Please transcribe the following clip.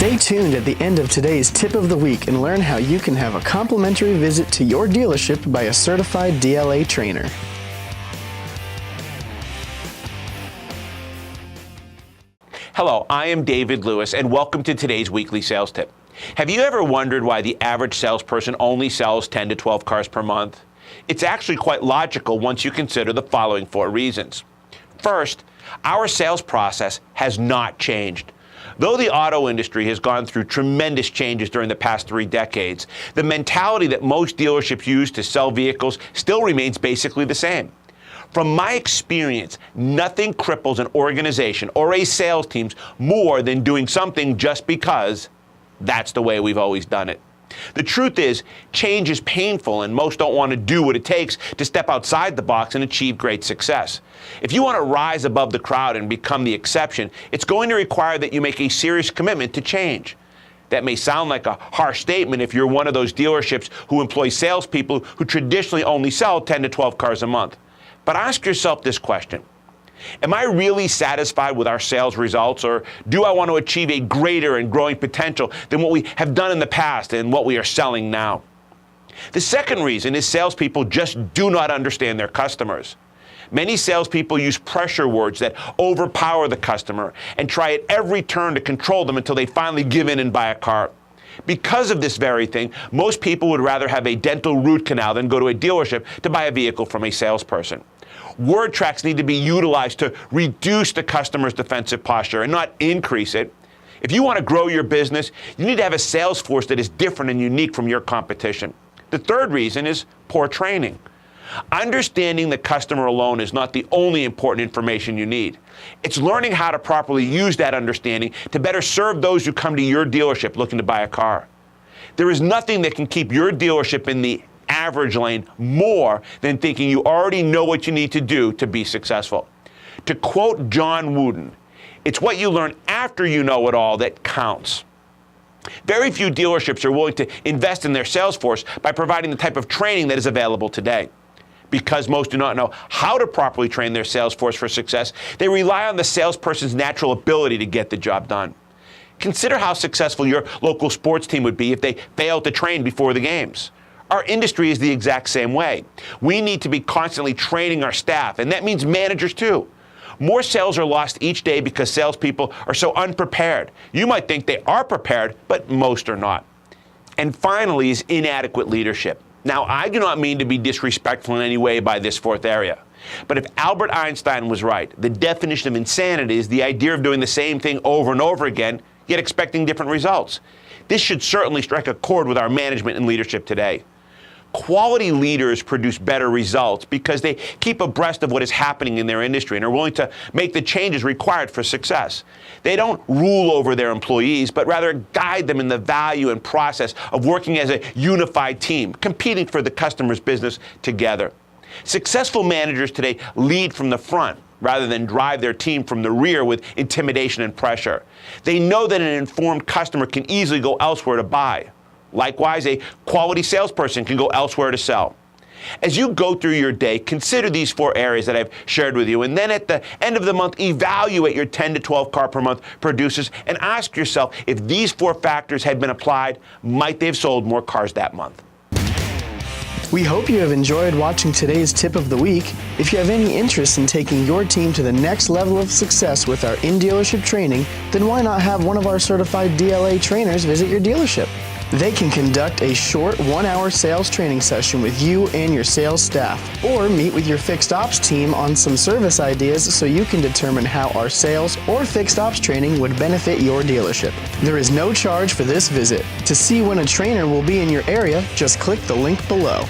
Stay tuned at the end of today's tip of the week and learn how you can have a complimentary visit to your dealership by a certified DLA trainer. Hello, I am David Lewis, and welcome to today's weekly sales tip. Have you ever wondered why the average salesperson only sells 10 to 12 cars per month? It's actually quite logical once you consider the following 4 reasons. First, our sales process has not changed. Though the auto industry has gone through tremendous changes during the past 3 decades, the mentality that most dealerships use to sell vehicles still remains basically the same. From my experience, nothing cripples an organization or a sales team more than doing something just because that's the way we've always done it. The truth is, change is painful and most don't want to do what it takes to step outside the box and achieve great success. If you want to rise above the crowd and become the exception, it's going to require that you make a serious commitment to change. That may sound like a harsh statement if you're one of those dealerships who employ salespeople who traditionally only sell 10 to 12 cars a month. But ask yourself this question. Am I really satisfied with our sales results, or do I want to achieve a greater and growing potential than what we have done in the past and what we are selling now? The second reason is salespeople just do not understand their customers. Many salespeople use pressure words that overpower the customer and try at every turn to control them until they finally give in and buy a car. Because of this very thing, most people would rather have a dental root canal than go to a dealership to buy a vehicle from a salesperson. Word tracks need to be utilized to reduce the customer's defensive posture and not increase it. If you want to grow your business, you need to have a sales force that is different and unique from your competition. The third reason is poor training. Understanding the customer alone is not the only important information you need. It's learning how to properly use that understanding to better serve those who come to your dealership looking to buy a car. There is nothing that can keep your dealership in the average lane more than thinking you already know what you need to do to be successful. To quote John Wooden, it's what you learn after you know it all that counts. Very few dealerships are willing to invest in their sales force by providing the type of training that is available today. Because most do not know how to properly train their sales force for success, they rely on the salesperson's natural ability to get the job done. Consider how successful your local sports team would be if they failed to train before the games. Our industry is the exact same way. We need to be constantly training our staff, and that means managers too. More sales are lost each day because salespeople are so unprepared. You might think they are prepared, but most are not. And finally is inadequate leadership. Now, I do not mean to be disrespectful in any way by this 4th area, but if Albert Einstein was right, the definition of insanity is the idea of doing the same thing over and over again, yet expecting different results. This should certainly strike a chord with our management and leadership today. Quality leaders produce better results because they keep abreast of what is happening in their industry and are willing to make the changes required for success. They don't rule over their employees, but rather guide them in the value and process of working as a unified team, competing for the customer's business together. Successful managers today lead from the front rather than drive their team from the rear with intimidation and pressure. They know that an informed customer can easily go elsewhere to buy. Likewise, a quality salesperson can go elsewhere to sell. As you go through your day, consider these 4 areas that I've shared with you, and then at the end of the month, evaluate your 10 to 12 car per month producers and ask yourself if these 4 factors had been applied, might they have sold more cars that month? We hope you have enjoyed watching today's tip of the week. If you have any interest in taking your team to the next level of success with our in-dealership training, then why not have one of our certified DLA trainers visit your dealership? They can conduct a short 1-hour sales training session with you and your sales staff, or meet with your fixed ops team on some service ideas so you can determine how our sales or fixed ops training would benefit your dealership. There is no charge for this visit. To see when a trainer will be in your area, just click the link below.